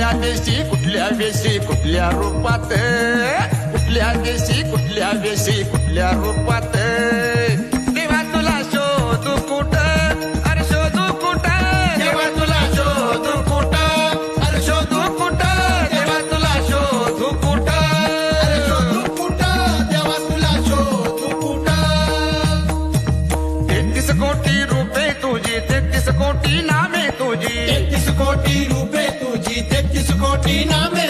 कुठल्या देशी कुठल्या वेशी कुठल्या रूपात, कुठल्या देशी कुठल्या वेशी कुठल्या रूपात, देवा तुला शोधू कुठं, अरे शोधू कुठं, देवा तुला शोधू कुठं, अरे शोधू कुठं, देवा तुला शोधू कुठं, अरे शोधू कुठं, देवा तुला शोधू कुठं. 33 कोटी रूपे तुझी, 33 कोटी नामे तुझी, 33 कोटी रूपे तुझी, 33 कोटी नामे